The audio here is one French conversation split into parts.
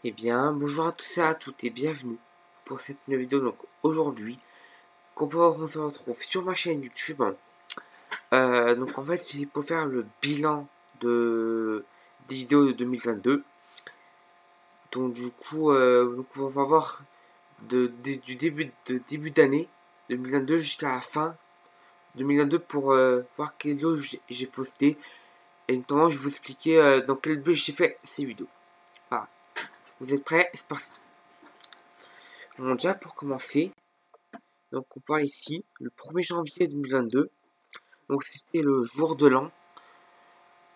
Eh bien, bonjour à tous et à toutes et bienvenue pour cette nouvelle vidéo. Donc aujourd'hui, on se retrouve sur ma chaîne YouTube. Donc en fait, c'est pour faire le bilan des vidéos de 2022. Donc du coup, on va voir du début d'année 2022 jusqu'à la fin 2022 pour voir quelles vidéos j'ai posté. Et notamment, je vais vous expliquer dans quel but j'ai fait ces vidéos. Voilà. Vous êtes prêts? C'est parti. Bon, déjà pour commencer. Donc on part ici, le 1er janvier 2022. Donc c'était le jour de l'an.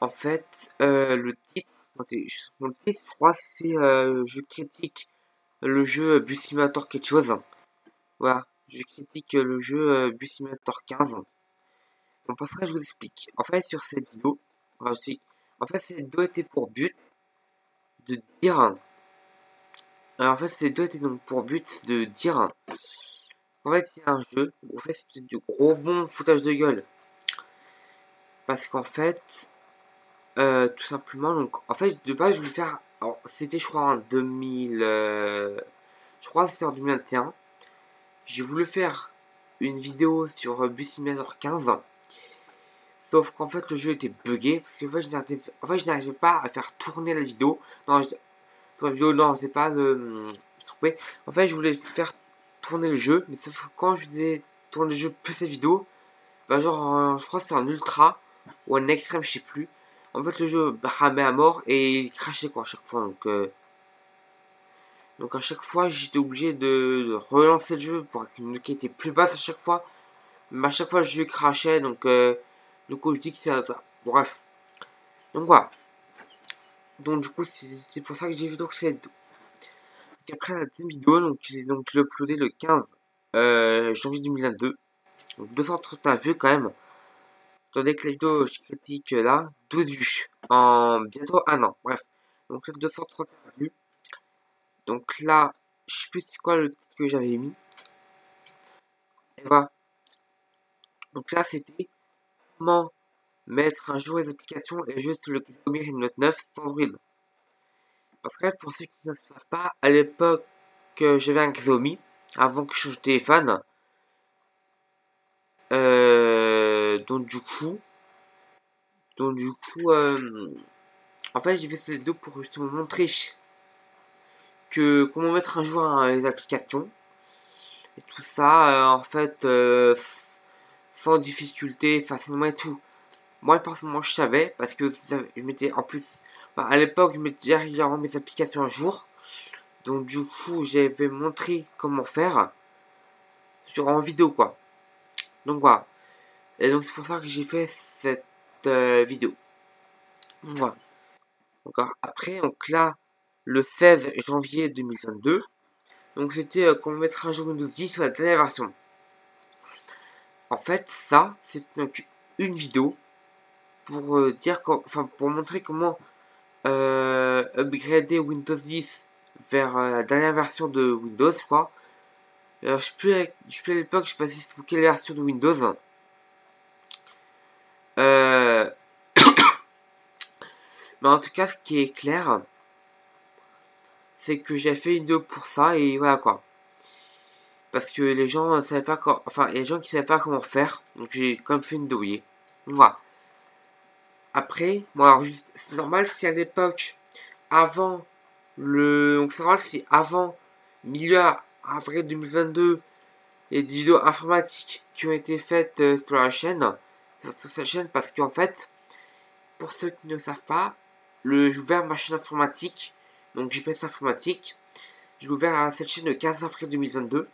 En fait, le titre, mon titre, je crois, c'est je critique le jeu Bus Simulator quelque chose. Voilà, je critique le jeu Bus Simulator 15. Donc parce que je vous explique. En fait, sur cette vidéo, en fait, cette vidéo était pour but de dire. En fait, cette vidéo était donc pour but de dire. En fait, c'est un jeu. En fait, c'est du gros bon foutage de gueule. Parce qu'en fait, tout simplement, donc, en fait, de base, je voulais faire. Alors, c'était, je crois, en 2000. Je crois que c'était en 2021. J'ai voulu faire une vidéo sur Bus Simulator 15. Sauf qu'en fait, le jeu était buggé. Parce que, en fait, je n'arrivais pas à faire tourner la vidéo. Non, pour la vidéo, non, c'est pas le. Trompé. En fait, je voulais faire tourner le jeu. Mais sauf que quand je faisais tourner le jeu plus cette vidéo, bah, genre, je crois que c'est en ultra. Ou en extrême, je sais plus. En fait, le jeu ramait à mort et il crachait quoi à chaque fois. Donc à chaque fois, j'étais obligé de relancer le jeu pour une qualité plus basse à chaque fois. Mais à chaque fois, le jeu crachait. Du coup, je dis que c'est ça. Bref. Donc voilà. Donc du coup, c'est pour ça que j'ai vu donc cette vidéo. Donc, après la deuxième vidéo, donc j'ai donc uploadé le 15 janvier 2022. Donc 231 vues quand même. Tandis que la vidéo je critique là, 12 vues. En bientôt un an. Bref. Donc là, 231 vues. Donc là, je sais plus c'est quoi le titre que j'avais mis. Et voilà. Donc là, c'était comment mettre à jour les applications et juste le Xiaomi Note 9 sans Android. Parce que là, pour ceux qui ne savent pas, à l'époque, j'avais un Xiaomi avant que je change de téléphone. Donc du coup, en fait, j'ai fait cette vidéo pour justement montrer que comment mettre à jour les applications et tout ça, en fait, sans difficulté, facilement et tout. Moi, personnellement, je savais parce que je m'étais en plus, enfin, à l'époque, je mettais déjà régulièrement mes applications à jour. Donc, du coup, j'avais montré comment faire en vidéo, quoi. Donc, voilà. Et donc, c'est pour ça que j'ai fait cette vidéo. Donc, voilà. Donc, après, donc là, le 16 janvier 2022, donc c'était comment mettre à jour Windows 10 sur la dernière version. En fait, ça, c'est donc une vidéo pour pour montrer comment upgrader Windows 10 vers la dernière version de Windows, quoi. Alors, je sais plus à l'époque, je sais pas si c'est pour quelle version de Windows. Euh, mais en tout cas, ce qui est clair, c'est que j'ai fait une vidéo pour ça et voilà quoi. Parce que les gens ne savaient pas comment, enfin, il y a des gens qui savaient pas comment faire, donc j'ai quand même fait une vidéo. Voilà. Après, moi, alors juste, c'est normal si à l'époque, avant donc c'est normal si avant milieu avril 2022, il y a des vidéos informatiques qui ont été faites sur la chaîne, sur cette chaîne, parce qu'en fait, pour ceux qui ne savent pas, j'ai ouvert ma chaîne informatique, donc GPS informatique, j'ai ouvert à cette chaîne le 15 avril 2022.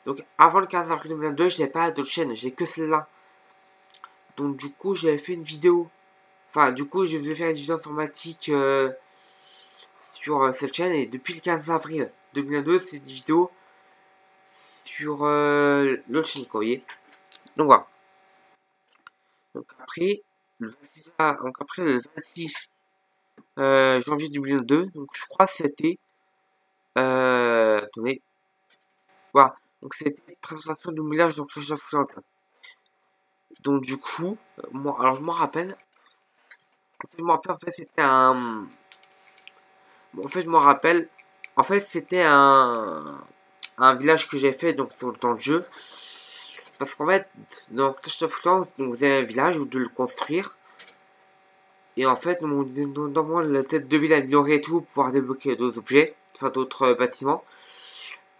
Donc avant le 15 avril 2022, je n'avais pas d'autres chaînes, j'ai que celle-là. Donc du coup, j'avais fait une vidéo. Enfin, du coup, je vais faire une vidéo informatique sur cette chaîne. Et depuis le 15 avril 2022, c'est des vidéos sur l'autre chaîne, quoi, vous voyez. Donc voilà. Donc après le 26 janvier 2022, donc je crois que c'était... attendez. Voilà. Donc c'était présentation du moulage dans Clash of Clans. Donc du coup, moi, alors je m'en rappelle. En fait, c'était un... Bon, en fait, je m'en rappelle. En fait, c'était un village que j'ai fait donc sur le temps de jeu. Parce qu'en fait, dans Clash of Clans, donc, vous avez un village, vous devez le construire. Et en fait, dans moi, la tête de ville améliorée et tout, pour pouvoir débloquer d'autres objets, enfin d'autres bâtiments.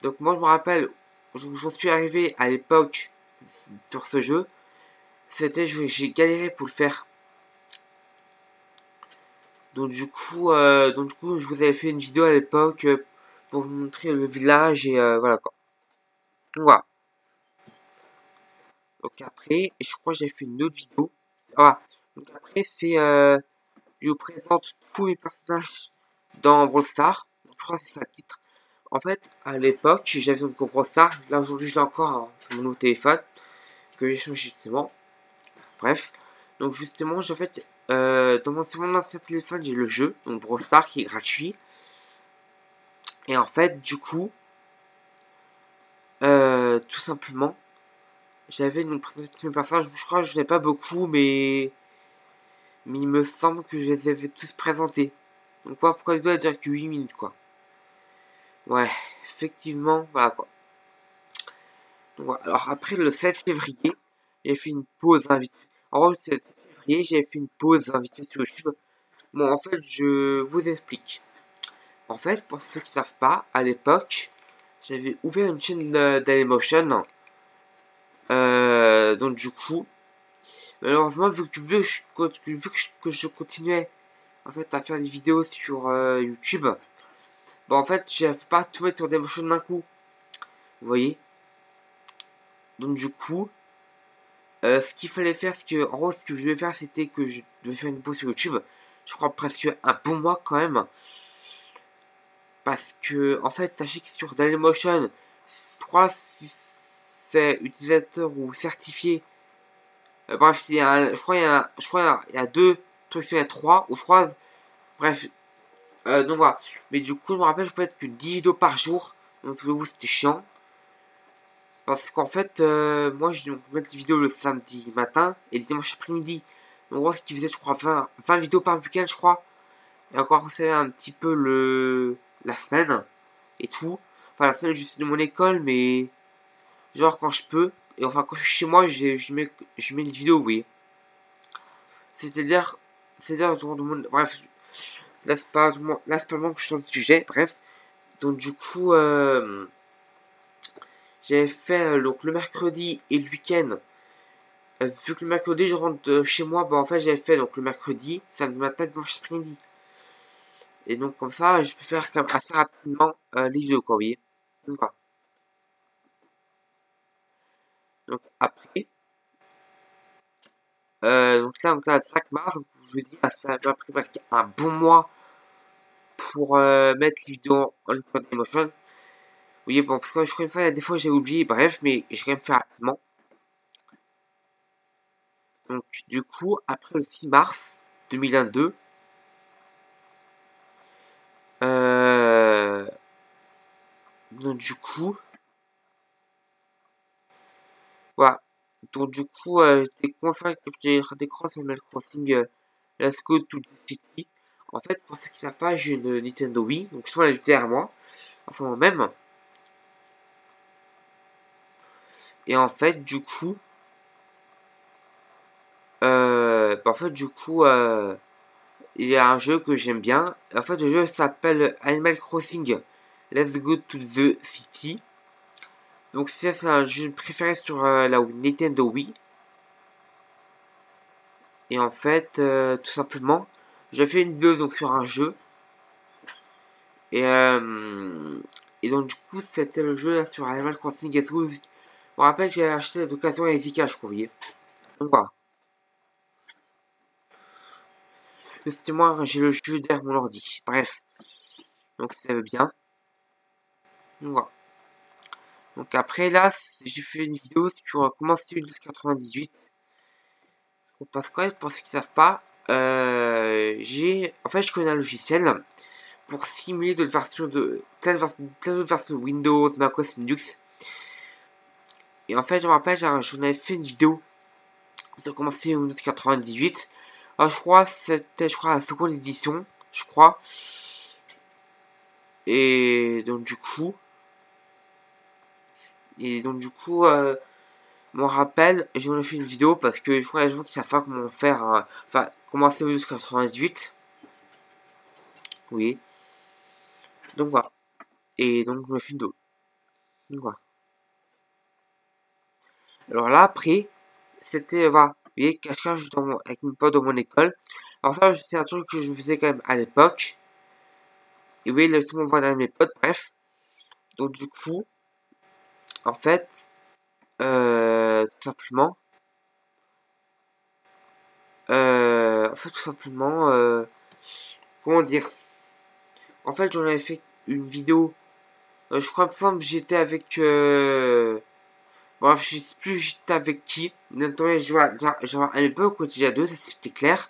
Donc moi, je me rappelle, j'en suis arrivé à l'époque sur ce jeu. C'était, j'ai galéré pour le faire. Donc du coup, je vous avais fait une vidéo à l'époque pour vous montrer le village et voilà quoi. Donc voilà. Donc après, je crois que j'ai fait une autre vidéo. Voilà. Donc après, c'est je vous présente tous les personnages dans Brawl Stars. Donc, je crois que c'est ça le titre. En fait, à l'époque, j'avais donc Brawl Stars. Là aujourd'hui, je l'ai encore hein, sur mon nouveau téléphone que j'ai changé justement. Bref. Donc justement, j'ai fait sur mon ancien téléphone, j'ai le jeu, donc Brawl Stars qui est gratuit. Et en fait, du coup, tout simplement, j'avais une présentation de personnages. Je crois que je n'ai pas beaucoup, mais il me semble que je les avais tous présentés. Donc voilà pourquoi je dois dire que 8 minutes quoi. Ouais, effectivement, voilà quoi. Donc, voilà. Alors après le 7 février, j'ai fait une pause invitée. En gros, le 7 février, j'ai fait une pause invitée sur YouTube. Bon, en fait, je vous explique. En fait, pour ceux qui ne savent pas, à l'époque, j'avais ouvert une chaîne Dailymotion. Donc du coup, malheureusement, que je continuais en fait à faire des vidéos sur YouTube, bon en fait, je n'avais pas tout mettre sur Dailymotion d'un coup. Vous voyez. Donc du coup, ce qu'il fallait faire, c'est que en gros, ce que je devais faire, c'était que je devais faire une pause sur YouTube. Je crois presque un bon mois quand même. Parce que, en fait, sachez que sur Dailymotion, je crois si c'est utilisateur ou certifié. Bref, je crois il y a deux trucs, il y a trois, ou je crois. Bref, donc voilà. Mais du coup, je me rappelle, je peux être que 10 vidéos par jour. Donc, vous, c'était chiant. Parce qu'en fait, moi, je devais mettre des vidéos le samedi matin et le dimanche après-midi. Donc, en gros, ce qui faisait, je crois, 20 vidéos par week-end, je crois. Et encore, c'est un petit peu la semaine et tout. Enfin, la semaine, je suis de mon école, mais genre quand je peux. Et enfin, quand je suis chez moi, je mets une vidéo, vous voyez. C'est-à-dire, genre de mon. Bref, là, c'est pas vraiment que je suis sur le sujet, bref. Donc, du coup, j'avais fait donc, le mercredi et le week-end. Vu que le mercredi, je rentre chez moi, bah en fait, j'avais fait donc le mercredi, samedi matin, dimanche après-midi. Et donc, comme ça, je peux faire assez rapidement les vidéos, quoi, vous voyez. Donc, voilà. Donc, après, donc là, le 5 mars, donc, je vous dis, ça m'a pris presque un bon mois pour mettre les vidéos en Dailymotion. Vous voyez, bon, parce que je crois une fois, des fois j'ai oublié, bref, mais j'ai quand même fait rapidement. Donc, du coup, après le 6 mars 2022, donc du coup, voilà. Donc du coup, j'étais confiant avec d'écran sur Animal Crossing Let's Go to the City. En fait, pour ceux qui ne savent pas, j'ai une Nintendo Wii, donc je suis elle est derrière moi, en ce moment même. Et en fait, du coup, il y a un jeu que j'aime bien. En fait, le jeu s'appelle Animal Crossing Let's Go to the City. Donc c'est un jeu préféré sur la Nintendo Wii. Et en fait, tout simplement, j'ai fait une vidéo donc, sur un jeu. Et, donc du coup, c'était le jeu là, sur Animal Crossing Let's Go. Je me rappelle que j'avais acheté d'occasion à Ezika, je crois, vous voyez. Donc voilà. C'était moi, j'ai le jeu derrière mon ordi. Bref. Donc ça veut bien. Donc voilà. Donc après là, j'ai fait une vidéo sur comment c'est Windows 98. Parce que pour ceux qui ne savent pas, en fait je connais un logiciel pour simuler d'autres versions de plein d'autres versions de Windows, macOS, Linux. Et en fait je me rappelle, j'en avais fait une vidéo sur comment c'est Windows 98. Alors je crois c'était la seconde édition, je crois. Et donc du coup, mon rappel, j'en ai fait une vidéo parce que je crois que qu'ils savent pas comment faire, enfin, comment c'est Windows 98. Oui. Donc voilà. Et donc, je me fais une vidéo. Donc voilà. Alors là, après, c'était, voilà, vous voyez, cache-cache avec mes potes dans mon école. Alors ça, c'est un truc que je faisais quand même à l'époque. Et oui, là, tout le monde voit dans mes potes, bref. Donc du coup, en fait, tout simplement, tout simplement, comment dire, en fait, j'en avais fait une vidéo, je crois que j'étais avec, bref, je sais plus j'étais avec qui, notamment, genre, à l'époque, on était déjà deux, ça c'était clair,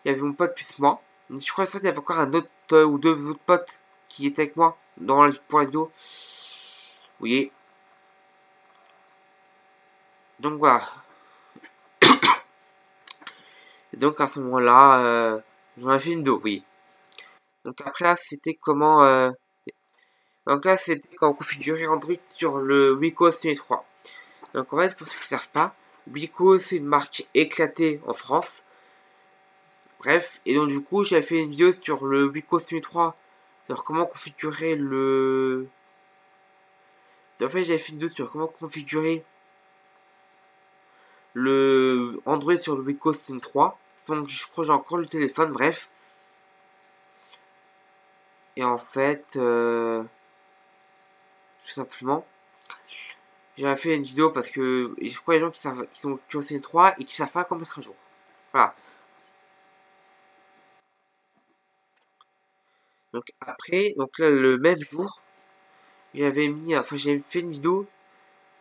il y avait mon pote plus moi, je crois que il y avait encore un autre, ou deux autres potes qui étaient avec moi, pour la vidéo, vous voyez, donc voilà, et donc à ce moment-là, j'en ai fait une vidéo, oui. Donc après là, c'était comment donc là, c'était comment configurer Android sur le Wico C3. Donc en fait, pour ceux qui ne savent pas, Wico c'est une marque éclatée en France. Bref, et donc du coup, j'avais fait une vidéo sur le Wico C3 sur comment configurer le. En fait, j'avais fait une vidéo sur comment configurer le Android sur le Wico C3. Donc je crois que j'ai encore le téléphone, bref. Et en fait, tout simplement, j'ai fait une vidéo parce que je crois les gens qui savent, qui ont C3 et qui savent pas comment mettre à jour. Voilà. Donc après, donc là le même jour, j'avais fait une vidéo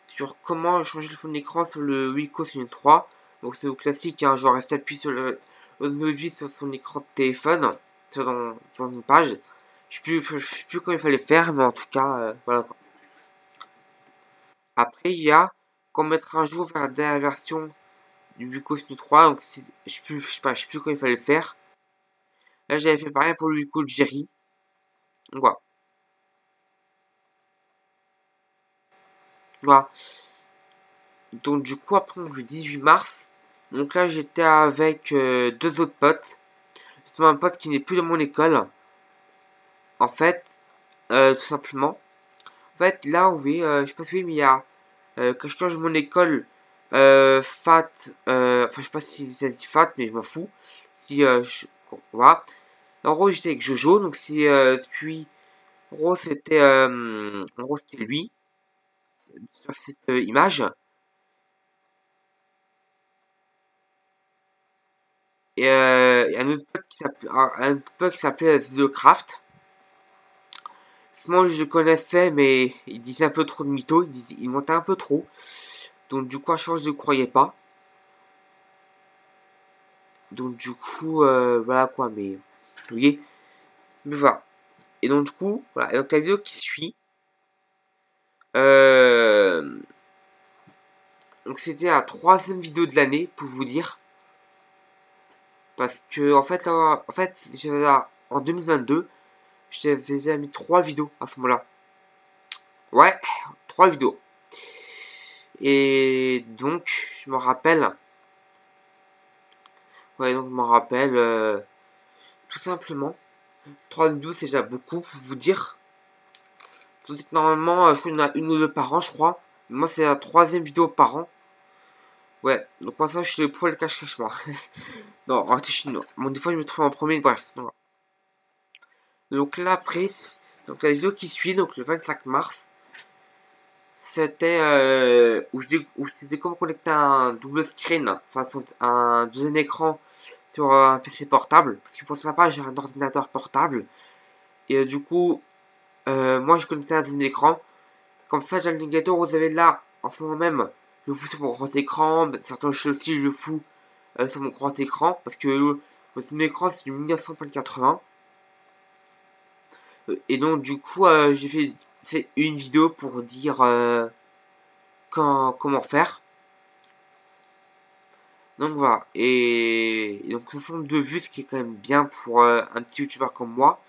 sur comment changer le fond d'écran sur le Wiko Sony 3. Donc c'est au classique, hein, genre reste appuyé sur le vis sur son écran de téléphone, sur une page. Je sais plus comment il fallait faire, mais en tout cas, voilà. Après, il y a comment mettre un jour vers la dernière version du Wiko Sony 3. Donc je sais plus comment il fallait faire. Là, j'avais fait pareil pour le Wiko Jerry. Donc voilà. Voilà. Donc du coup, après le 18 mars, donc là j'étais avec deux autres potes. C'est un pote qui n'est plus dans mon école. En fait, tout simplement. En fait, là, oui, je sais pas si oui, mais il y a quand je change mon école, Fat, enfin je sais pas si ça dit Fat, mais je m'en fous. Si voilà. En gros, j'étais avec Jojo, donc si lui, en gros c'était lui sur cette image. Et un autre pote qui s'appelait The Craft. Moi je le connaissais, mais il disait un peu trop de mythos, il montait un peu trop. Donc du coup, à chaque fois, je ne croyais pas. Donc du coup, voilà quoi, mais vous voyez. Mais voilà. Et donc du coup, voilà. Et donc la vidéo qui suit, euh, donc c'était la troisième vidéo de l'année, pour vous dire. Parce que en fait, là, j'avais là, en 2022, j'avais déjà mis 3 vidéos à ce moment-là. Ouais, 3 vidéos. Et donc, je me rappelle. Ouais, donc je me rappelle tout simplement. 3 vidéos, c'est déjà beaucoup pour vous dire. Tandis que normalement, je crois qu'il y en a une ou deux par an, je crois. Moi, c'est la troisième vidéo par an. Ouais, donc pour ça, je suis le pro le cache-cache, moi. Non, arrêtez, bon, des fois, je me trouve en premier, bref. Donc là, après, donc la vidéo qui suit, donc le 25 mars, c'était où je disais comment connecter un double screen, enfin un deuxième écran sur un PC portable. Parce que pour ça, j'ai un ordinateur portable. Et du coup, moi, je connectais un deuxième écran. Comme ça, j'ai le navigateur, vous avez là, en ce moment même, je le fous sur mon grand écran. Certains jeux aussi, je le fous sur mon grand écran. Parce que mon deuxième écran, c'est du 1980. Et donc, du coup, j'ai fait une vidéo pour dire comment faire. Donc voilà, et donc 62 vues, ce qui est quand même bien pour un petit youtubeur comme moi.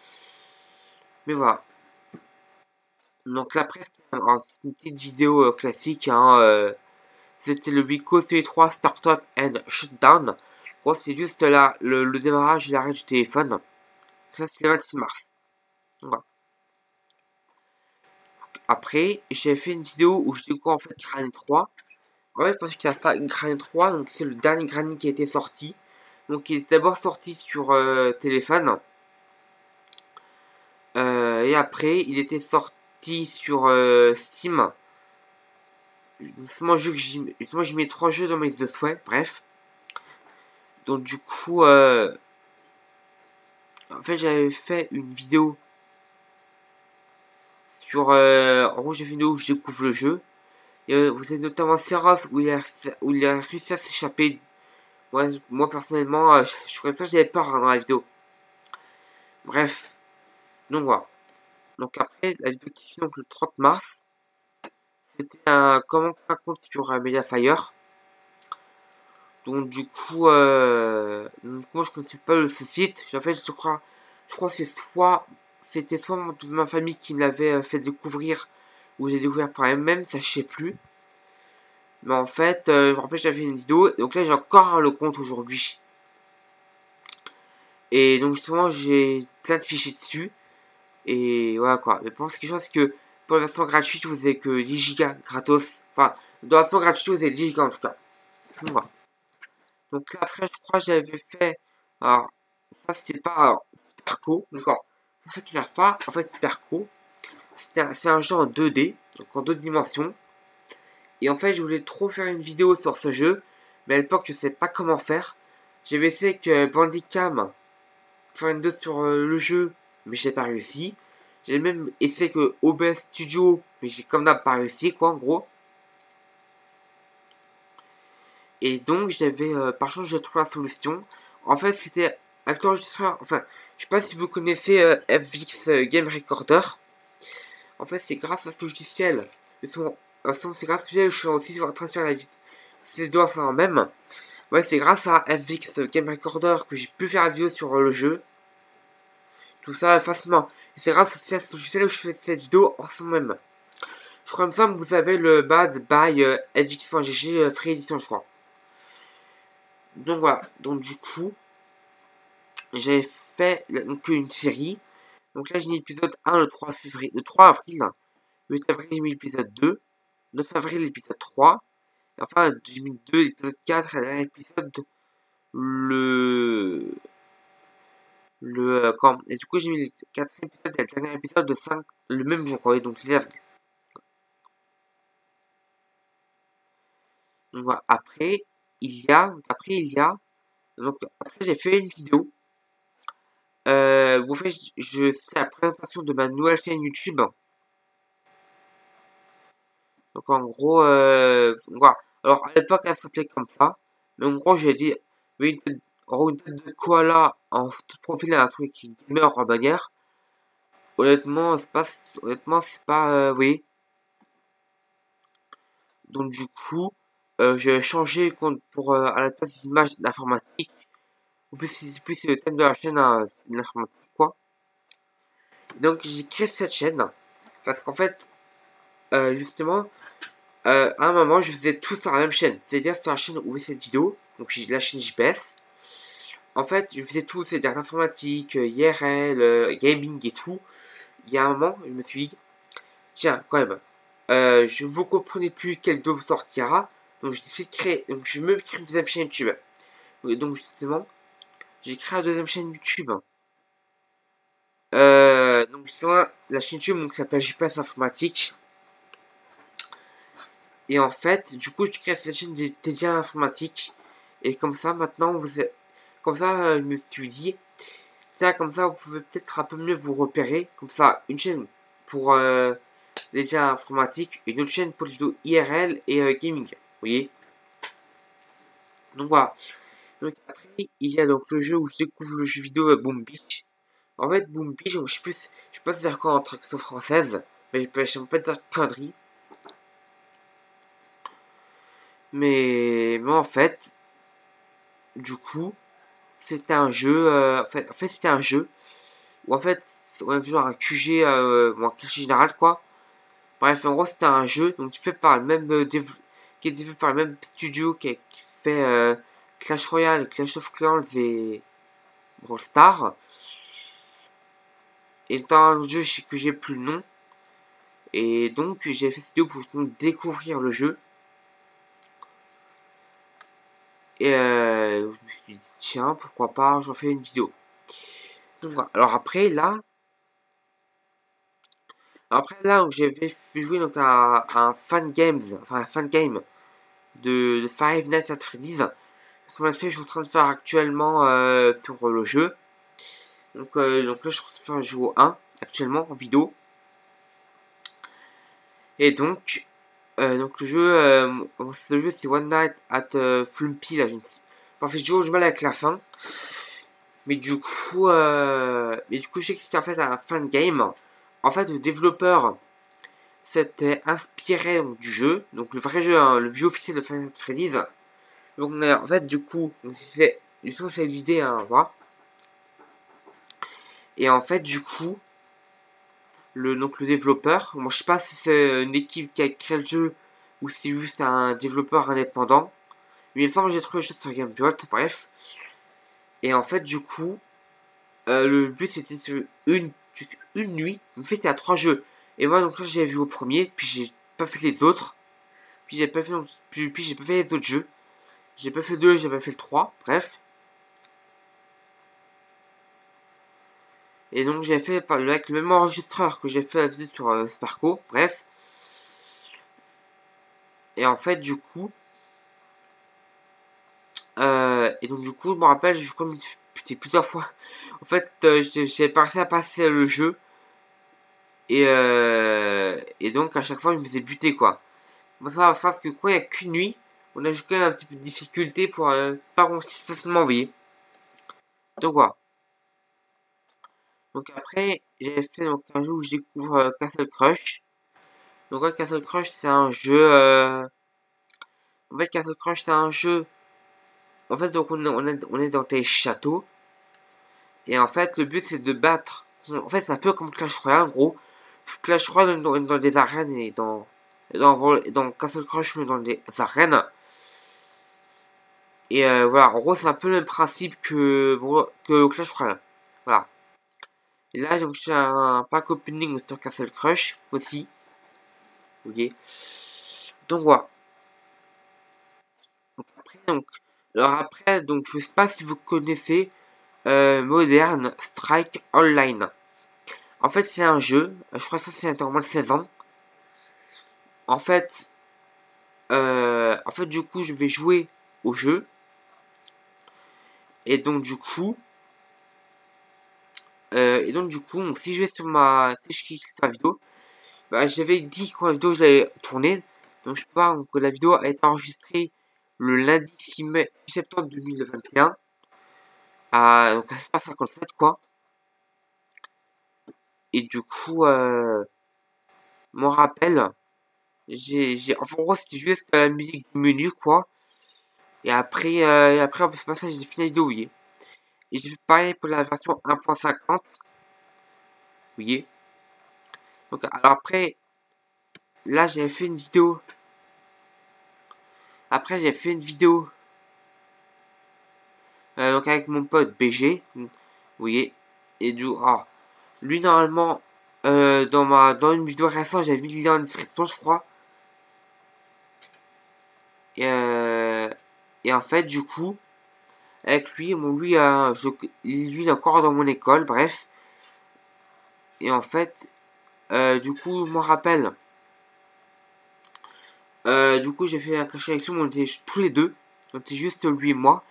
Mais voilà. Donc là, après, c'est une petite vidéo classique, hein, c'était le Bico C3 Startup and Shutdown. Bon, c'est juste là, le démarrage et l'arrêt du téléphone. Ça, c'est le 26 mars. Voilà. Après, j'ai fait une vidéo où je découvre en fait Granny 3. En fait, parce qu'il n'y a pas une Granny 3, donc c'est le dernier Granny qui a été sorti. Donc il est d'abord sorti sur téléphone. Et après, il était sorti sur Steam. Justement, j'ai mis 3 jeux dans mes de souhait, bref. Donc du coup, en fait, j'avais fait une vidéo sur... en gros, j'ai fait une vidéo où je découvre le jeu. Et vous avez notamment Seros où il a réussi à s'échapper. Moi personnellement, je crois que ça, j'avais peur hein, dans la vidéo. Bref, donc voilà. Donc après, la vidéo qui suit, donc le 30 mars, c'était un comment on raconte sur Mediafire. Donc du coup, moi je connaissais pas ce site. En fait, je crois que c'était soit ma famille qui me l'avait fait découvrir, ou j'ai découvert par elle-même, ça je sais plus. Mais en fait, je me rappelle j'avais une vidéo, donc là j'ai encore le compte aujourd'hui. Et donc justement j'ai plein de fichiers dessus. Et voilà quoi. Mais pour ce qui est, c'est que pour la version gratuite, vous avez que 10 Go gratos. Enfin, dans la version gratuite, vous avez 10 Go en tout cas. Donc voilà. Donc là, après, je crois que j'avais fait. Alors, ça, c'était pas. Alors, Superco. D'accord. Pour ceux qui savent pas, en fait, Superco, c'est un jeu en 2D, donc en 2 dimensions. Et en fait, je voulais trop faire une vidéo sur ce jeu, mais à l'époque, je sais pas comment faire. J'avais essayé avec Bandicam, faire une vidéo sur le jeu, mais j'ai pas réussi. J'ai même essayé que OBS Studio, mais j'ai comme d'hab pas réussi, quoi, en gros. Et donc, j'avais, par chance, j'ai trouvé la solution. En fait, c'était acteur enregistreur. Enfin, je sais pas si vous connaissez FX Game Recorder. En fait, c'est grâce à ce logiciel. C'est grâce à ce logiciel que je suis aussi en train de faire la vidéo. C'est doigts en même. Ouais, c'est grâce à FX Game Recorder que j'ai pu faire la vidéo sur le jeu. Tout ça facilement. Et c'est grâce à ce logiciel que je fais cette vidéo en ce moment même. Je crois que vous avez le bad by fx.gg free edition, je crois. Donc voilà. Donc du coup, j'avais fait donc, une série. Donc là, j'ai mis l'épisode 1 le 3 février, le 3 avril. 8 avril, j'ai mis l'épisode 2. 9 avril, l'épisode 3. Et enfin, j'ai mis 2, l'épisode 4 et l'épisode le... quand... Et du coup, j'ai mis le 4e épisode et le dernier épisode de 5 le même jour, quoi. Donc, c'est avril. Donc voilà. Après, après, j'ai fait une vidéo. En fait, c'est la présentation de ma nouvelle chaîne YouTube. Donc en gros, voilà. Alors à l'époque elle s'appelait comme ça, mais en gros j'ai dit, mais une tête de koala en tout profil à un truc qui meurt en bannière. Honnêtement c'est pas, oui. Donc du coup, j'ai changé pour à la place des images d'informatique. En plus c'est le thème de la chaîne, hein, c'est de l'informatique quoi. Donc j'ai créé cette chaîne parce qu'en fait, justement. À un moment, je faisais tout sur la même chaîne. C'est-à-dire sur la chaîne où est cette vidéo, donc j'ai la chaîne JPS. En fait, je faisais tout, c'est-à-dire l'informatique, IRL, gaming et tout. Il y a un moment, je me suis dit, tiens, quand même, je vous comprenez plus quel dos sortira. Donc je décide de créer, donc je me crée une deuxième chaîne YouTube. Donc justement, j'ai créé une deuxième chaîne YouTube. Donc justement, la chaîne YouTube donc, s'appelle JPS Informatique. Et en fait, du coup, je crée cette chaîne dédiée à l'informatique. Et comme ça, maintenant, comme ça, je me suis dit, tiens, comme ça, vous pouvez peut-être un peu mieux vous repérer. Comme ça, une chaîne pour dédiée à l'informatique, une autre chaîne pour les vidéos IRL et gaming. Vous voyez? Donc voilà. Donc après, il y a donc le jeu où je découvre le jeu vidéo Boom Beach. En fait, Boom Beach, je sais pas si c'est encore en traduction française, mais je peux pas dire de conneries. Mais en fait, du coup, c'était un jeu, en fait c'était un jeu où en fait, on a genre un QG, bon, un quartier général quoi. Bref, en gros, c'était un jeu donc fait par le même qui est développé par le même studio qui fait Clash Royale, Clash of Clans et Brawl Stars. Et dans un jeu que j'ai plus le nom. Et donc j'ai fait cette vidéo pour découvrir le jeu. Et je me suis dit tiens pourquoi pas j'en fais une vidéo. Donc voilà. Alors après là où j'avais joué donc à un fan games, enfin un fan game de Five Nights at Freddy's. Ce qu'on a fait, je suis en train de faire actuellement sur le jeu. Donc là je suis en train de faire un jeu au 1 actuellement en vidéo. Et donc le jeu, ce jeu c'est One Night at Flumpy là, je ne sais pas. En fait, j'ai mal avec la fin. Mais du coup, je sais que c'était en fait un fan game. En fait, le développeur s'était inspiré donc, du jeu, donc le vrai jeu, hein, le vieux officiel de Final Fantasy Freddy's. Donc en fait, du coup, c'est l'idée, hein, voilà. Et en fait, du coup, le développeur, moi je sais pas si c'est une équipe qui a créé le jeu ou si c'est juste un développeur indépendant. Mais il me semble que j'ai trouvé le jeu sur Game Boy, bref. Et en fait, du coup, le but c'était sur une nuit. En fait, il y a 3 jeux. Et moi, donc là, j'ai vu au premier, puis j'ai pas fait les autres. Puis j'ai pas fait, puis j'ai pas fait les autres jeux. J'ai pas fait le 2, j'ai pas fait le 3, bref. Et donc j'ai fait avec le même enregistreur que j'ai fait la vidéo sur Sparko, bref. Et en fait, du coup, et donc du coup, je me rappelle, je crois putain, plusieurs fois. En fait, j'ai réussi à passer le jeu. Et donc à chaque fois, je me faisais buter quoi. Moi, ça parce que quoi, il n'y a qu'une nuit, on a juste quand même un petit peu de difficulté pour pas réussir facilement, vous voyez. Donc voilà. Donc après, j'ai fait donc, un jeu où je découvre Castle Crush. Donc ouais, Castle Crush, c'est un jeu. En fait, Castle Crush, c'est un jeu. En fait, donc on est dans des châteaux. Et en fait, le but c'est de battre. En fait, c'est un peu comme Clash Royale, en gros. Clash Royale dans des arènes et dans Castle Crush, dans des arènes. Et voilà, en gros, c'est un peu le même principe que Clash Royale. Voilà. Et là, j'ai fait un pack opening sur Castle Crush aussi. Ok. Donc voilà. Donc, alors après, donc je sais pas si vous connaissez Modern Strike Online. En fait, c'est un jeu. Je crois que ça c'est en moins de 16 ans. En fait, du coup, je vais jouer au jeu. Et donc du coup, si je vais sur si je clique sur la vidéo, bah, j'avais dit quand la vidéo je l'avais tournée. Donc je pense que la vidéo a été enregistrée le lundi 6 septembre 2021 donc à 7h57 quoi. Et du coup, mon rappel, enfin, en gros, c'était juste la musique du menu, quoi. Et après, en plus, pas ça, j'ai fini la vidéo, vous voyez. Et j'ai fait pareil pour la version 1.50, vous voyez. Donc, alors après, là, j'avais fait une vidéo. Après, j'ai fait une vidéo, donc avec mon pote BG, vous voyez. Et du coup, lui, normalement, dans une vidéo récente, j'avais mis le lien en description, je crois. Et, et en fait, du coup, avec lui, lui, il est encore dans mon école, bref. Et en fait, du coup, je me rappelle. Du coup, j'ai fait un cache réaction, on était tous les deux. On était juste lui et moi.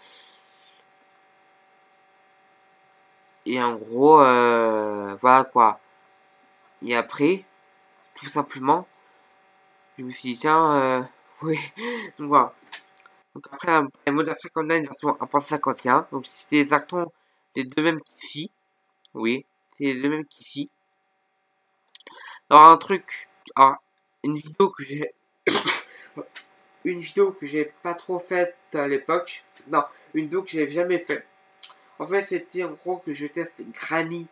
Et en gros, voilà quoi. Et après, tout simplement, je me suis dit, tiens, oui. Donc voilà. Donc après, la mode Afrique Online version 1.51. Donc c'est exactement les deux mêmes qu'ici. Oui, c'est les deux mêmes qu'ici. Alors un truc, alors, une vidéo que j'ai une vidéo que j'ai pas trop faite à l'époque. Non, une vidéo que j'ai jamais fait. En fait, c'était en gros que je teste Granny,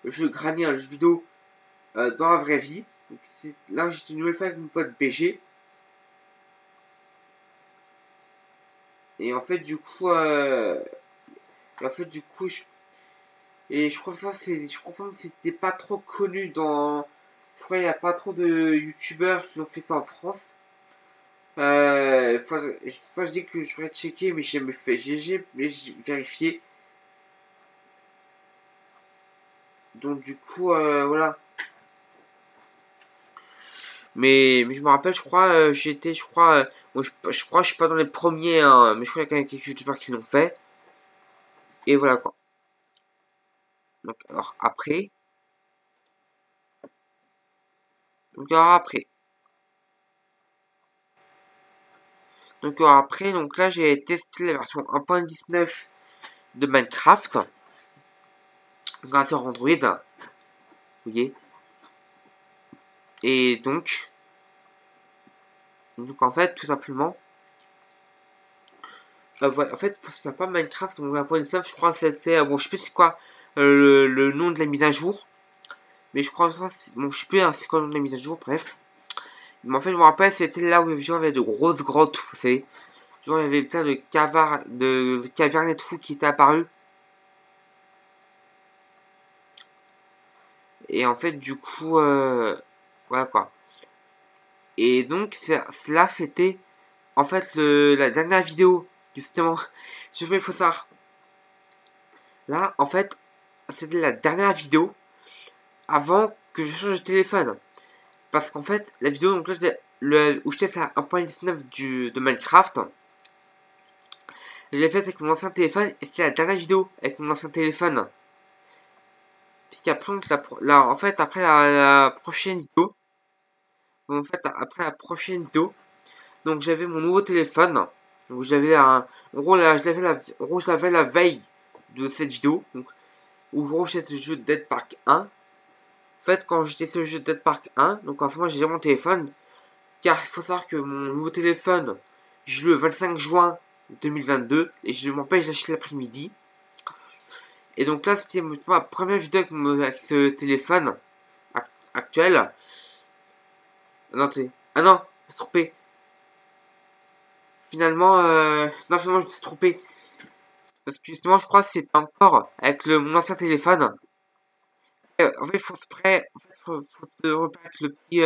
le jeu Granny, un jeu vidéo dans la vraie vie. Là, j'étais une nouvelle fois avec mon pote BG. Et en fait, du coup, je crois que je crois que c'était pas trop connu dans. Je crois qu'il n'y a pas trop de youtubeurs qui ont fait ça en France. Je dis que je voudrais checker, mais j'ai jamais fait. J'ai vérifié. Donc, du coup, voilà. Mais je me rappelle, je crois, j'étais, je crois, bon, je crois, je suis pas dans les premiers, hein, mais je crois qu'il y a quand même quelques youtubeurs qui l'ont fait. Et voilà quoi. Donc, alors après, donc là, j'ai testé la version 1.19 de Minecraft, donc sur Android, vous voyez. Et donc en fait, tout simplement, ouais, en fait, pour ce qui n'est pas Minecraft, donc 1.19, je crois que c'était, bon, je sais plus c'est quoi le nom de la mise à jour, mais je crois, bon, je sais plus hein, c'est quoi le nom de la mise à jour, bref. Mais en fait, je me rappelle, c'était là où il y avait de grosses grottes, vous savez. Genre, il y avait plein de cavernes et tout qui étaient apparus. Et en fait, du coup, voilà quoi. Et donc, là, c'était en fait la dernière vidéo, justement. Je sais pas, il faut savoir. Là, en fait, c'était la dernière vidéo avant que je change de téléphone. Parce qu'en fait, la vidéo donc là, où j'étais à 1.19 de Minecraft, je l'ai faite avec mon ancien téléphone et c'était la dernière vidéo avec mon ancien téléphone. Puisqu'après, en fait, après la prochaine vidéo, en fait, après la prochaine vidéo, donc j'avais mon nouveau téléphone. Donc j'avais un. En gros, là, je l'avais la veille de cette vidéo. Donc, où je rejetais ce jeu Dead Park 1. En fait, quand j'étais sur le jeu Dead Park 1, donc en ce moment j'ai mon téléphone. Car il faut savoir que mon nouveau téléphone, je l'ai le 25 juin 2022 et je m'empêche d'acheter l'après-midi. Et donc là, c'était ma première vidéo avec ce téléphone actuel. Ah non, je me suis trompé. Non, finalement, je me suis trompé. Parce que justement, je crois que c'était encore avec mon ancien téléphone. En fait, faut se repérer avec le petit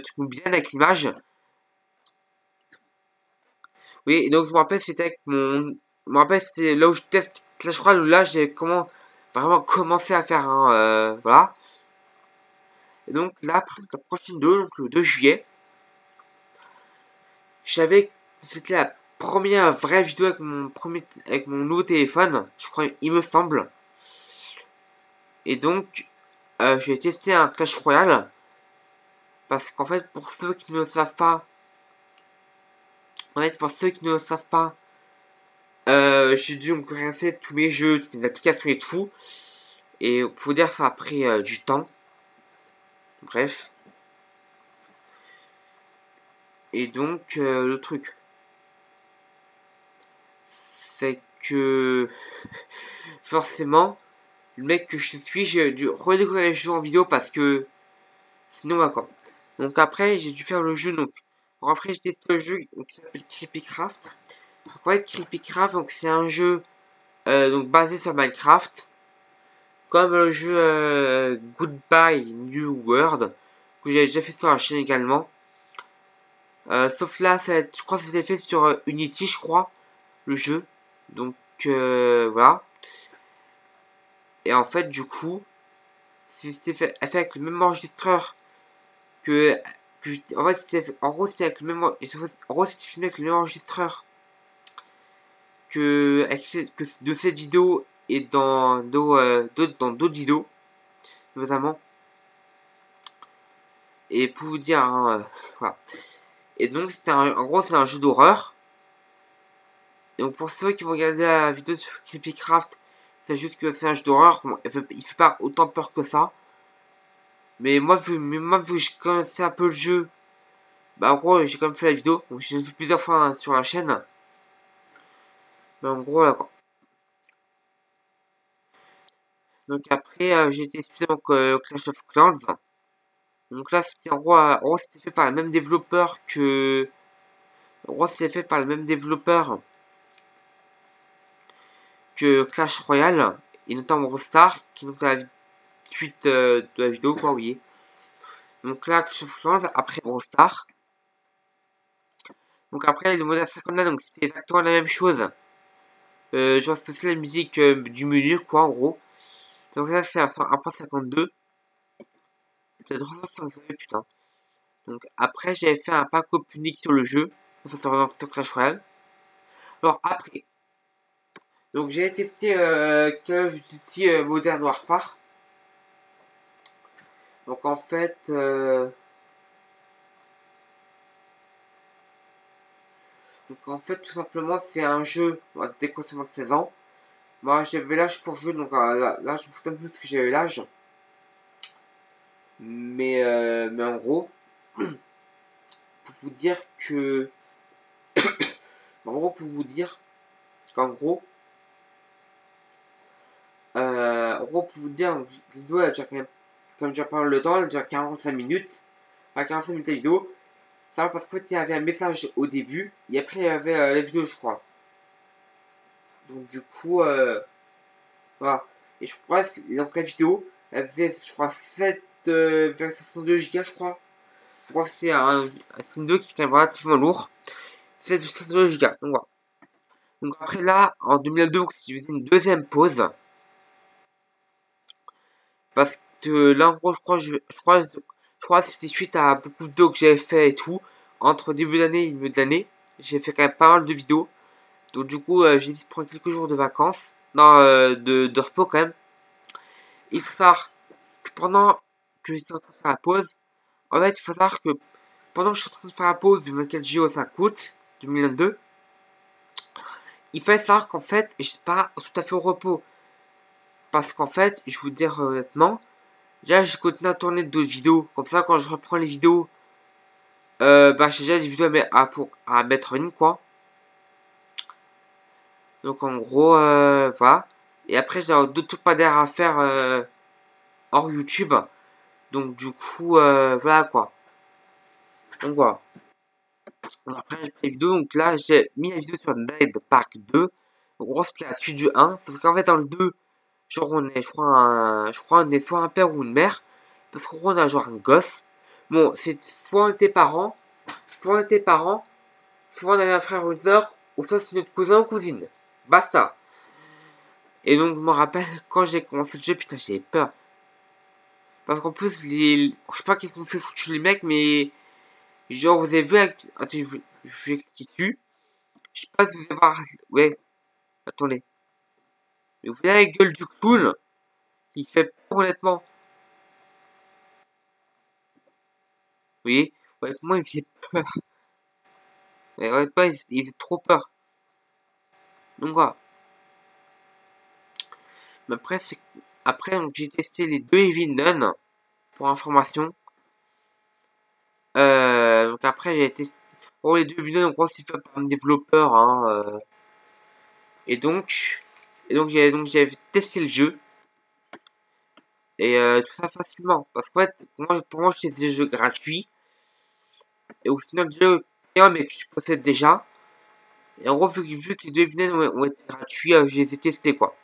truc bien avec l'image. Oui, et donc je me rappelle, c'était avec mon. Je me rappelle, c'était là où je teste Clash Royale, où là, j'ai vraiment commencé à faire un. Voilà. Et donc là, après la prochaine vidéo, donc le 2 juillet, j'avais. C'était la première vraie vidéo avec mon nouveau téléphone, je crois, il me semble. Et donc, je vais tester un Clash Royale. Parce qu'en fait, pour ceux qui ne le savent pas, j'ai dû donc réinstaller tous mes jeux, toutes mes applications et tout. Et pour dire, ça a pris du temps. Bref. Et donc, le truc, c'est que forcément, le mec que je suis, j'ai dû redécouvrir les jeux en vidéo parce que sinon, bah quoi. Donc après, j'ai dû faire le jeu. Donc, après, j'ai testé le jeu qui s'appelle Creepycraft. Donc, en fait, Creepycraft, donc c'est un jeu donc basé sur Minecraft. Comme le jeu Goodbye New World, que j'ai déjà fait sur la chaîne également. Sauf là, je crois que c'était fait sur Unity, je crois, le jeu. Donc voilà. Et en fait, du coup, c'était fait avec le même enregistreur que, en fait, en gros, c'était avec le même, en gros, c'était filmé avec le même enregistreur que de cette vidéo et dans d'autres vidéos, notamment. Et pour vous dire, hein, voilà. Et donc, en gros, c'est un jeu d'horreur. Et donc, pour ceux qui vont regarder la vidéo sur Creepycraft, c'est juste que c'est un jeu d'horreur. Bon, il fait pas autant peur que ça. Mais moi, vu que je connaissais un peu le jeu, bah, en gros, j'ai quand même fait la vidéo. Donc, j'ai fait plusieurs fois hein, sur la chaîne. Mais en gros, là, quoi. Donc, après, j'ai testé donc, Clash of Clans. Donc là, c'était en gros, c'était fait par le même développeur que... En gros, c'était fait par le même développeur que Clash Royale, et notamment Rostar, qui est donc la suite de la vidéo, quoi, oui. Donc là, Clash of Clans, après Rostar. Donc après, le modèle 50 là, donc c'est exactement la même chose. Je vois aussi la musique du menu, quoi, en gros. Donc là, c'est un 1.52. C'est 365, putain. Donc après, j'avais fait un pack unique sur le jeu. Ça, sur Clash Royale. Alors après, donc j'ai testé Call of Duty Modern Warfare. Donc en fait, tout simplement, c'est un jeu dès qu'on de 16 ans. Moi, j'avais l'âge pour jouer, donc là, je me fous un peu parce que j'avais l'âge. Mais en gros, pour vous dire que, en gros, pour vous dire qu'en gros, pour vous dire, la vidéo, elle dure quand même, comme déjà pas mal de temps, elle dure 45 minutes. Enfin, 45 minutes la vidéo. Ça va parce qu'en fait, il y avait un message au début, et après, il y avait la vidéo, je crois. Donc, du coup, voilà. Et je crois, donc la vidéo, elle faisait, je crois, 7,62 Go, je crois. Bref, c'est une vidéo qui est quand même relativement lourd. 7,62 Go. Donc, voilà. Donc, après, là, en 2002, je faisais une deuxième pause. Parce que là, en gros, je crois que c'était suite à beaucoup de vidéos que j'avais fait et tout. Entre début d'année et milieu de l'année, j'ai fait quand même pas mal de vidéos. Donc, du coup, j'ai décidé de prendre quelques jours de vacances. Non, de repos quand même. Il faut savoir que pendant que j'étais en train de faire la pause, en fait, il faut savoir que pendant que je suis en train de faire la pause du 24 JO 5 août 2022, il fallait savoir qu'en fait, j'étais pas tout à fait au repos. Parce qu'en fait, je vous dire honnêtement, déjà j'ai continué à tourner d'autres vidéos. Comme ça, quand je reprends les vidéos, j'ai déjà des vidéos à mettre en ligne, quoi. Donc en gros, voilà. Et après, j'ai d'autres trucs pas derrière à faire hors YouTube. Donc du coup, voilà quoi. Donc voilà. Donc, après, j'ai pris la vidéo. Donc là, j'ai mis la vidéo sur Dead Park 2. En gros, c'est la suite du 1. Sauf qu'en fait, dans le 2, genre, on est soit un père ou une mère. Parce qu'en gros, on a genre un gosse. Bon, c'est soit on était parents, soit on était parents, soit on avait un frère ou une soeur, ou soit c'est notre cousin ou cousine. Basta. Et donc, je me rappelle, quand j'ai commencé le jeu, putain, j'avais peur. Parce qu'en plus, je sais pas qu'est-ce qu'on fait foutu les mecs, mais genre, vous avez vu, attends, je vais cliquer dessus. Je sais pas si vous allez voir, ouais, attendez. Mais vous voyez la gueule du clown, il fait peur, honnêtement. Vous voyez, honnêtement, il fait peur. Mais honnêtement, il fait trop peur. Donc voilà. Mais après, donc, j'ai testé les deux Heavy None, pour information. Donc après, j'ai testé, oh, les deux Heavy None, en gros, c'est fait par un développeur, hein, et donc, j'avais testé le jeu. Et tout ça facilement. Parce qu'en fait, pour moi, c'est des jeux gratuits. Et au final, des jeux payants, mais que je possède déjà. Et en gros, vu que les deux binaires ont été gratuits, je les ai testés, quoi.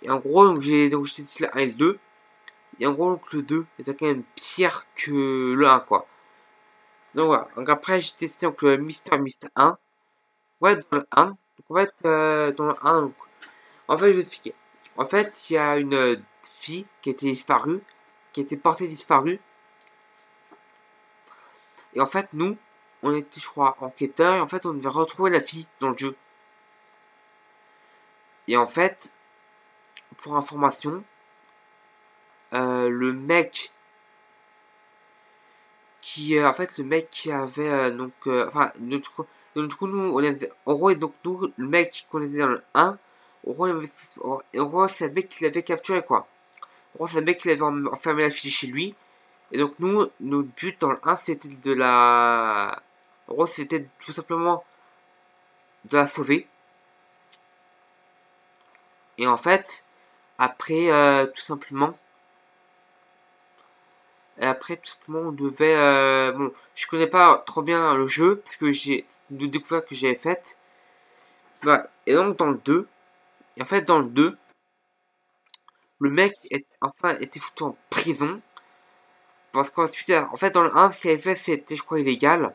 Et en gros, j'ai testé le 1 et le 2. Et en gros, donc, le 2 était quand même pire que le 1, quoi. Donc voilà. Donc après, j'ai testé donc, le Mister 1. Ouais, dans le 1. Donc en fait, dans le 1, donc, en fait, je vais expliquer. En fait, il y a une fille qui a été disparue, qui a été portée disparue. Et en fait, nous, on était, je crois, enquêteurs, et en fait, on devait retrouver la fille dans le jeu. Et en fait, pour information, le mec le mec qui avait, donc, du coup, nous, on avait, en gros, et donc, nous, le mec qu'on était dans le 1, en gros, c'est le mec qui l'avait capturé, quoi. En gros, c'est le mec qui l'avait enfermé la fille chez lui. Et donc, nous, notre but dans le 1, c'était en gros, c'était tout simplement de la sauver. Et en fait, après, tout simplement, Et après, tout simplement, on devait... bon, je connais pas trop bien le jeu, parce que j'ai une découverte que j'avais faite. Voilà. Et donc, dans le 2, et en fait, dans le 2, le mec était foutu en prison. Parce qu'ensuite, en fait, dans le 1, ce qu'il avait fait, c'était, je crois, illégal.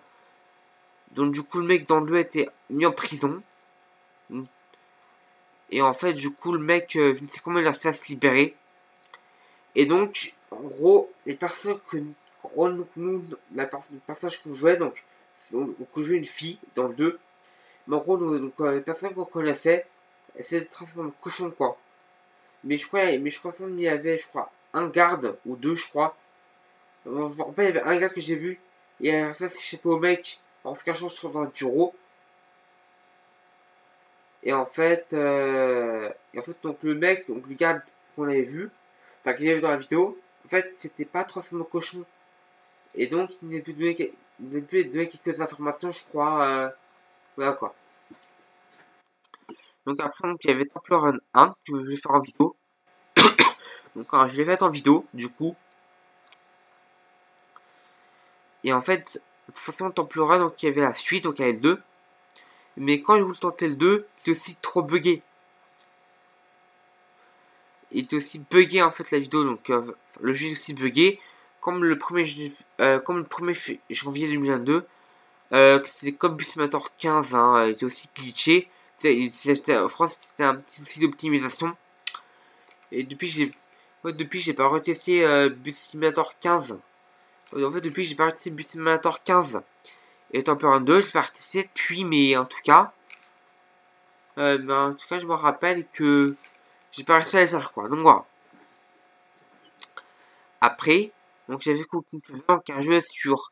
Donc, du coup, le mec dans le 2 était mis en prison. Et en fait, du coup, le mec, je ne sais comment il a fait à se libérer. Et donc, en gros, les personnes que nous, le personnage qu'on jouait, donc, qu'on jouait une fille dans le 2. Mais en gros, les personnes qu'on connaissait, essayaient de transformer en cochon, quoi. Mais je crois qu'il y avait, je crois, un garde ou deux, je crois. Je me rappelle, il y avait un gars que j'ai vu. Et ça, c'est je sais pas au mec en se cachant dans un bureau. Et en fait, donc le mec, donc le gars qu'on avait vu, enfin qu'il avait vu dans la vidéo, en fait, c'était pas transformé en cochon. Et donc, il n'est plus donné quelques informations, je crois. Voilà quoi. Donc après, donc, il y avait Temple Run 1 que je voulais faire en vidéo. Donc je l'ai fait en vidéo, du coup. Et en fait, de toute façon, Temple Run, donc il y avait la suite, donc il y avait le 2. Mais quand je voulais tenter le 2, c'est aussi trop buggé. Il était aussi buggé en fait la vidéo, donc le jeu est aussi buggé. Comme le 1er janvier 2022, c'était comme Bus Simulator 15, hein, il était aussi glitché. Je crois que c'était un petit souci d'optimisation. Et depuis j'ai pas retesté Bus Simulator 15. En fait, depuis j'ai pas retesté Bus Simulator 15 et Temple Run 2, j'ai pas retesté depuis, mais en tout cas, je me rappelle que j'ai pas réussi à les faire quoi. Donc voilà. Après, donc j'avais donc un jeu sur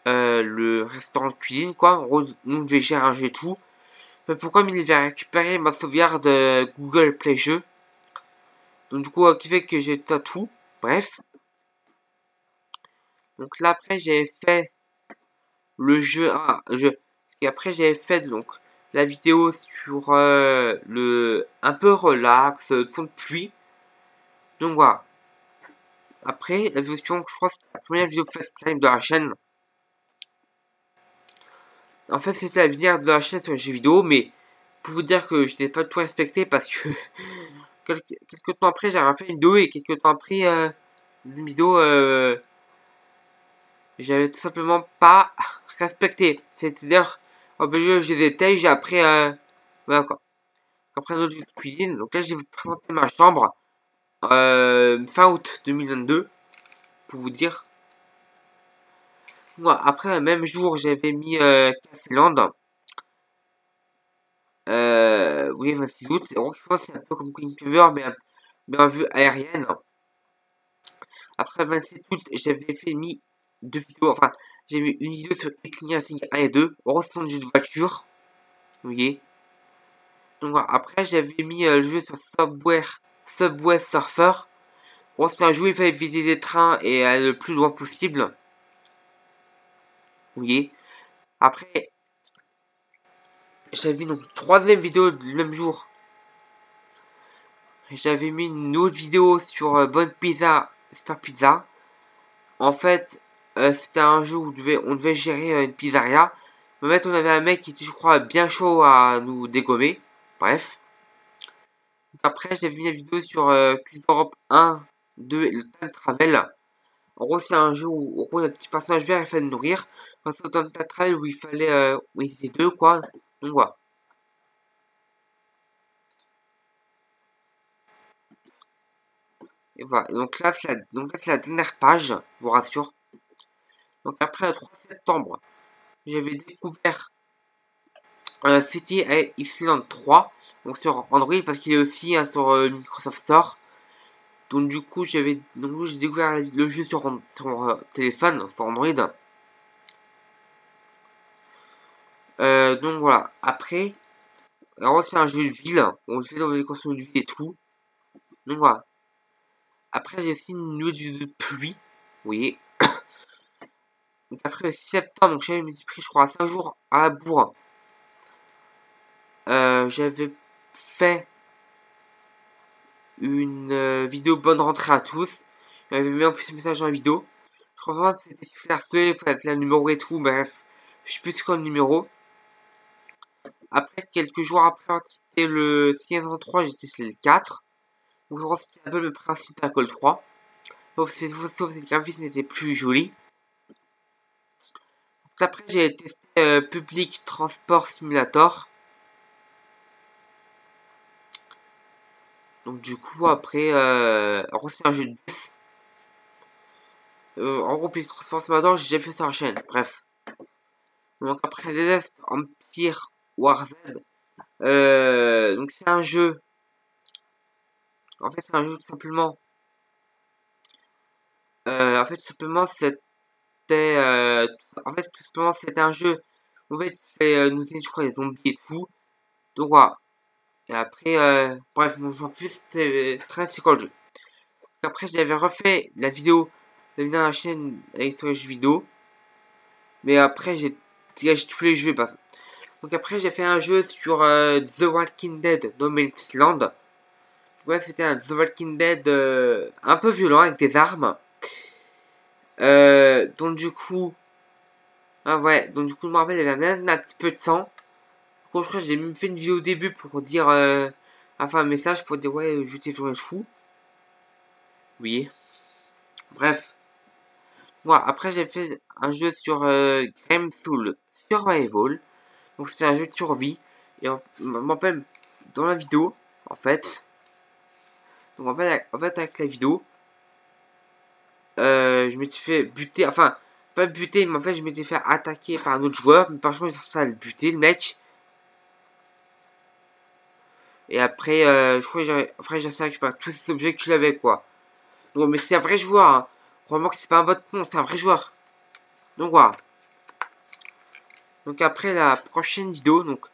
le restaurant de cuisine quoi. En gros, nous on devait gérer un jeu et tout. Mais pourquoi il devait récupérer ma sauvegarde Google Play Jeux. Donc du coup, qui fait que j'ai tout. Bref. Donc là après j'avais fait le jeu. Et après j'avais fait donc la vidéo sur le un peu relax, son de pluie. Donc voilà. Après, la vidéo suivante, je crois que c'est la première vidéo FaceTime de la chaîne. En fait, c'était la vidéo de la chaîne sur les jeux vidéo, mais pour vous dire que je n'ai pas tout respecté parce que quelques temps après, j'ai fait une vidéo et quelques temps après, une vidéo, j'avais tout simplement pas respecté. C'est-à-dire, oh, ben, je les étais, j'ai après, voilà quoi. Après un autre jeu de cuisine, donc là, j'ai présenté ma chambre, fin août 2022, pour vous dire. Moi, après, le même jour, j'avais mis Café Land. Oui, 26 août. C'est un peu comme Queen Fever, mais en vue aérienne. Après, 27 août, j'avais fait mis deux vidéos. Enfin, j'ai mis une vidéo sur Eclipse Racing 1 et 2. Heureusement, de jeu de voiture. Vous voyez. Donc voilà. Après, j'avais mis le jeu sur Subway Surfer. Bon, c'est un jeu, il fallait éviter les trains et aller le plus loin possible. Vous voyez. Après, j'avais mis donc une troisième vidéo le même jour. J'avais mis une autre vidéo sur Bonne Pizza, Super Pizza. En fait, c'était un jeu où on devait gérer une pizzeria. En fait, on avait un mec qui était, je crois, bien chaud à nous dégommer. Bref. Après, j'ai vu une vidéo sur Quiz Europe 1, 2 et le Time Travel. En gros, c'est un jeu où, en gros, un petit personnage vert, il fallait le nourrir. Enfin, c'est un Time Travel où il fallait, où il faisait deux, quoi. Donc voilà. Et voilà. Donc là, c'est la dernière page, je vous rassure. Donc après, le 3 septembre, j'avais découvert City Island 3, donc sur Android parce qu'il est aussi sur Microsoft Store. Donc du coup j'ai découvert le jeu sur téléphone, sur Android. Donc voilà. Après, alors c'est un jeu de ville, on fait dans les constructions de ville et tout. Donc voilà. Après j'ai aussi une autre vidéo de pluie, vous voyez. Donc après le 6 septembre, donc j'avais pris je crois 5 jours à la bourre. J'avais fait une vidéo bonne rentrée à tous. J'avais mis en plus un message dans la vidéo. crois que c'était Super C, il fallait le numéro et tout, bref. Je sais plus c'est quoi le numéro. Après, quelques jours après, c'était le 603, j'étais chez le 4. Donc, je crois que c'était un peu le principe à Call 3. Sauf que le graphisme n'était plus joli. Après, j'ai testé Public Transport Simulator. Donc, du coup, après, en gros, c'est un jeu de bus. En gros, Public Transport Simulator, j'ai déjà fait sur la chaîne. Bref. Donc, après, les Empire War Z. Donc, c'est un jeu. En fait, c'est un jeu tout simplement. C'était. En fait, tout simplement, c'était un jeu. En fait, c'est nous, je crois, les zombies et tout. Donc, voilà. Et après, bref, mon jeu en plus, c'était très c'est quoi le jeu. Donc, après, j'avais refait la vidéo dans la chaîne avec les jeux vidéo. Mais après, j'ai dégagé tous les jeux. Bah. Donc, après, j'ai fait un jeu sur The Walking Dead No Man's Land. Ouais, c'était un The Walking Dead un peu violent avec des armes. Donc, du coup, ah ouais, donc du coup, je me rappelle, il y avait même un petit peu de sang. Je crois que j'ai même fait une vidéo au début pour dire, enfin un message pour dire ouais, je t'ai fait un chou. Oui. Bref. Voilà, après j'ai fait un jeu sur Game Tool Survival. Donc c'était un jeu de survie. Et on m'appelle dans la vidéo, en fait. Donc en fait avec la vidéo, je m'étais fait buter, enfin, pas buter, mais en fait je m'étais fait attaquer par un autre joueur. Mais par contre, ça le buter, le mec. Et après, je crois que j'ai récupéré tous ces objets que j'avais, quoi. Donc, mais c'est un vrai joueur, hein. Crois-moi que c'est pas un bot, non, c'est un vrai joueur. Donc, voilà. Donc, après la prochaine vidéo, donc,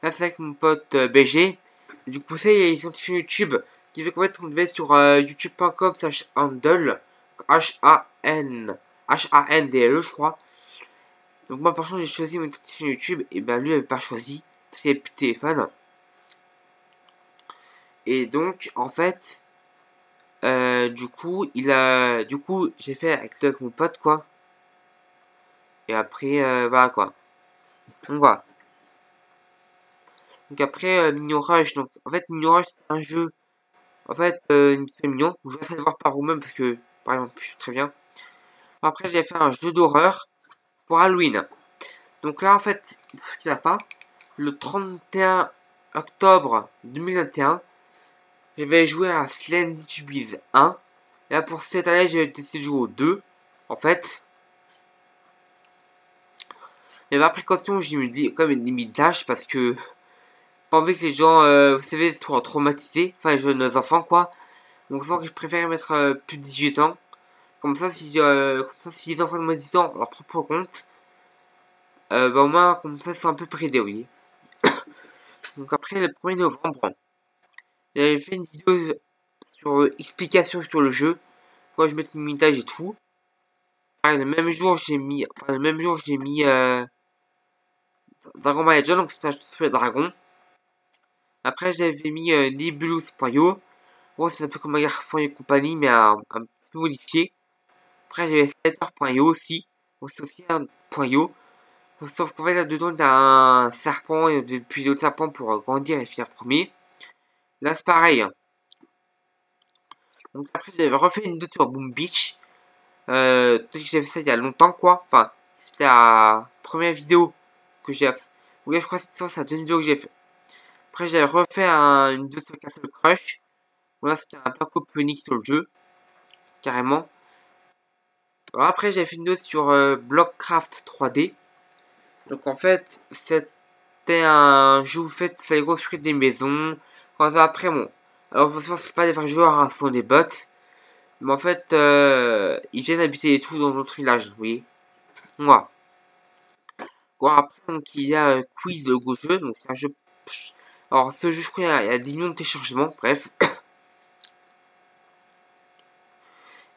là, c'est avec mon pote BG. Et du coup, c'est ils ont sur YouTube. Qui fait qu'en fait, on devait sur youtube.com/handle. Handle, je crois. Donc, moi, par contre, j'ai choisi mon notification YouTube. Et ben, lui, il avait pas choisi. C'est plus de téléphone. Et donc, en fait, du coup, j'ai fait avec mon pote, quoi. Et après, voilà, quoi. Donc, voilà. Donc, après, Mignorage. Donc, en fait, Mignorage, c'est un jeu. En fait, c'est mignon. Je vais savoir par vous-même parce que, par exemple, très bien. Après, j'ai fait un jeu d'horreur pour Halloween. Donc là, en fait, tu l'as pas. Le 31 octobre 2021, j'avais joué à Slendy Tubies 1. Et là, pour cette année, j'avais décidé de jouer au 2. En fait, mais par précaution, j'ai mis comme une limite d'âge parce que pas envie que les gens, vous savez, soient traumatisés, enfin les jeunes enfants quoi. Donc je préfère mettre plus de 18 ans. Comme ça, si les enfants de moins de 18 ans ont leur propre compte, bah au moins comme ça, ils sont un peu prédés, oui. Donc après le 1er novembre, j'avais fait une vidéo sur explication sur le jeu, quand je mets une limite d'âge et tout. Pareil, le même jour j'ai mis Dragon Manager, donc c'est un jeu de dragon. Après, j'avais mis Nebulous.io. Bon, c'est un peu comme Magar.io et compagnie, mais un peu modifié. Après, j'avais Slider.io aussi. Bon, c'est aussi un .io. Sauf qu'en fait, là-dedans, il y a un serpent et puis d'autres serpents pour grandir et finir premier. Là, c'est pareil. Donc après, j'avais refait une vidéo sur Boom Beach. Peut-être que j'avais fait ça il y a longtemps, quoi. Enfin, c'était la première vidéo que j'ai fait. Oui, je crois que c'est ça, la deuxième vidéo que j'ai fait. Après, j'avais refait une vidéo sur Castle Crush. Voilà, c'était un pack unique sur le jeu. Carrément. Alors après, j'ai fait une vidéo sur Blockcraft 3D. Donc en fait, c'était un jeu où il fallait construire des maisons. Quand ça, après, bon. Alors, c'est pas des vrais joueurs, hein, ce sont des bots. Mais en fait, ils viennent habiter et tout dans notre village, vous voyez. Voilà. Bon, après, donc, il y a Quiz de Go Jeu. Donc, c'est un jeu. Alors, ce jeu, je crois, il y a 10 millions de téléchargements. Bref.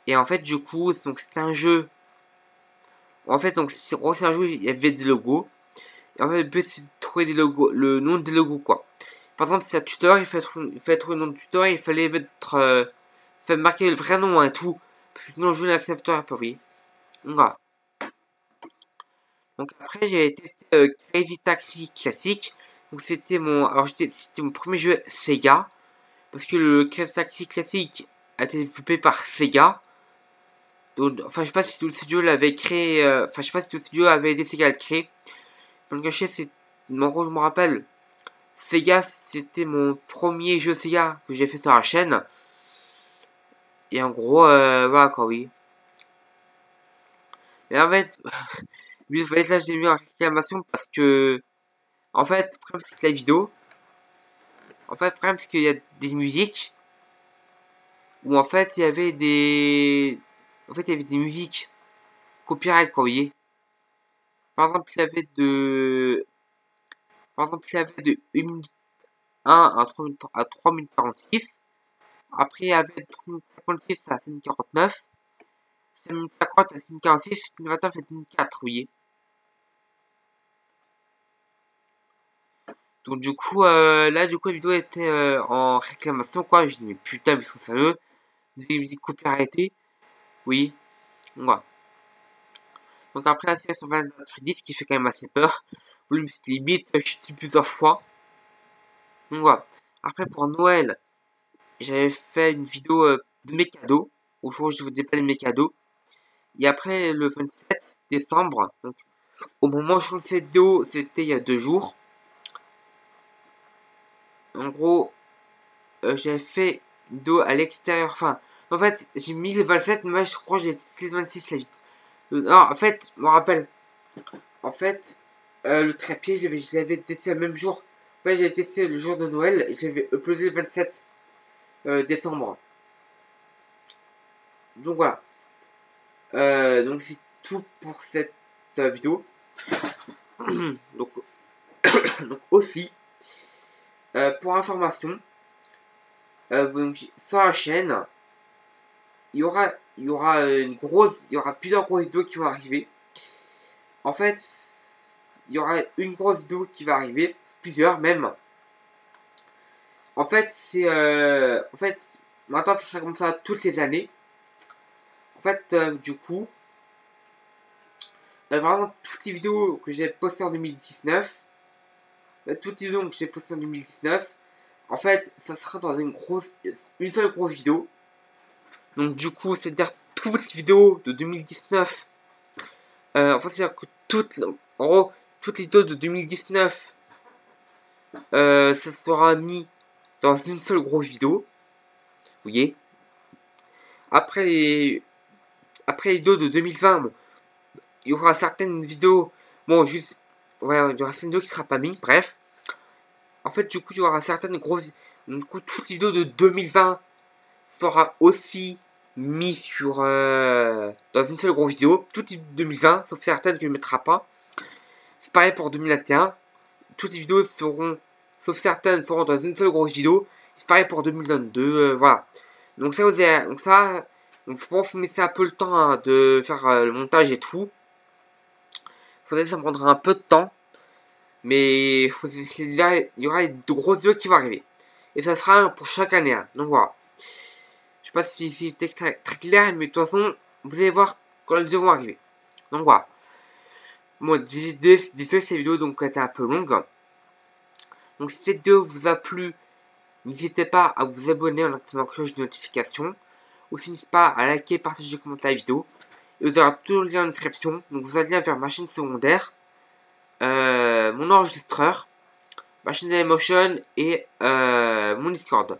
Et en fait, du coup, donc c'est un jeu. En fait, donc c'est un jeu, il y avait des logos. Et en fait, le but c'est de trouver des logos, le nom des logos quoi. Par exemple, si c'est un tuteur, il fallait trouver le nom du tuteur, il fallait marquer le vrai nom hein, et tout. Parce que sinon le jeu n'accepterait pas, oui. Voilà. Donc après j'ai testé Crazy Taxi classique. Donc c'était mon premier jeu Sega. Parce que le Crazy Taxi classique a été développé par Sega. Donc, enfin je sais pas si le studio l'avait créé. Enfin je sais pas si le studio avait aidé Sega à le créer. Pour le cacher c'est. En gros je me rappelle. Sega c'était mon premier jeu Sega que j'ai fait sur la chaîne. Et en gros voilà quoi oui. Et en fait. Vous voyez là j'ai mis en réclamation parce que. En fait, le problème c'est que la vidéo. En fait, le problème c'est qu'il y a des musiques où en fait il y avait des. En fait, il y avait des musiques copyright, quoi, vous voyez. Par exemple, il y avait de. Par exemple, il y avait de 1 minute 1 à 3 minutes 46. Après, il y avait de 3 minutes 56 à 5 minutes 49. 5 minutes 50 à 5 minutes 46. 5 minutes 29 à 5 minutes 4, vous voyez. Donc, du coup, là, du coup, la vidéo était en réclamation, quoi. Je dis, mais putain, mais ils sont sérieux. Des musiques copyrightées. Oui. Voilà. Donc après la série sur 24 Freddy, ce qui fait quand même assez peur. Oui, limite, je suis dit plusieurs fois. Donc voilà. Après pour Noël, j'avais fait une vidéo de mes cadeaux. Au jour où je vous déballe mes cadeaux. Et après le 27 décembre, donc au moment où je fais cette vidéo, c'était il y a 2 jours. En gros, j'avais fait une vidéo à l'extérieur. Enfin, en fait, j'ai mis le 27, mais je crois que j'ai fait le 26 la vie. Non, en fait, je me rappelle. En fait, le trépied, je l'avais testé le même jour. En fait, j'ai testé le jour de Noël et je l'avais uploadé le 27 décembre. Donc voilà. Donc c'est tout pour cette vidéo. donc, donc aussi, pour information, donc, sur la chaîne, il y aura plusieurs grosses vidéos qui vont arriver. En fait, il y aura une grosse vidéo qui va arriver, plusieurs même. En fait, maintenant ça sera comme ça toutes les années. En fait, du coup, par exemple, toutes les vidéos que j'ai postées en 2019, toutes les vidéos que j'ai postées en 2019, en fait, ça sera dans une seule grosse vidéo. Donc, du coup, c'est-à-dire toutes les vidéos de 2019, en fait, c'est-à-dire que en gros, toutes les vidéos de 2019, ça sera mis dans une seule grosse vidéo. Vous voyez. Après les vidéos de 2020, bon, il y aura certaines vidéos, bon, juste, ouais, il y aura certaines vidéos qui ne sera pas mis, bref. En fait, du coup, il y aura certaines grosses, du coup, toutes les vidéos de 2020 sera aussi mis sur, dans une seule grosse vidéo, toutes les 2020, sauf certaines que ne mettra pas. C'est pareil pour 2021, toutes les vidéos seront, sauf certaines, seront dans une seule grosse vidéo. C'est pareil pour 2022, voilà. Donc ça, donc je pense que vous mettez un peu le temps hein, de faire le montage et tout. Ça me prendra un peu de temps. Mais il y aura de grosses vidéos qui vont arriver. Et ça sera pour chaque année. Hein. Donc voilà. Je sais pas si c'était très clair, mais de toute façon, vous allez voir quand les vidéos vont arriver. Donc voilà. Bon, désolé cette vidéo donc elle était un peu longue. Donc si cette vidéo vous a plu, n'hésitez pas à vous abonner en activant la cloche de notification. Aussi n'hésitez pas à liker, partager, commenter la vidéo. Et vous aurez tout le lien en description. Donc vous allez vers ma chaîne secondaire. Mon enregistreur, ma chaîne Dailymotion et mon Discord.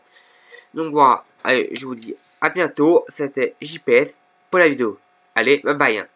Donc voilà, allez, je vous dis à bientôt. C'était JPS pour la vidéo. Allez, bye bye.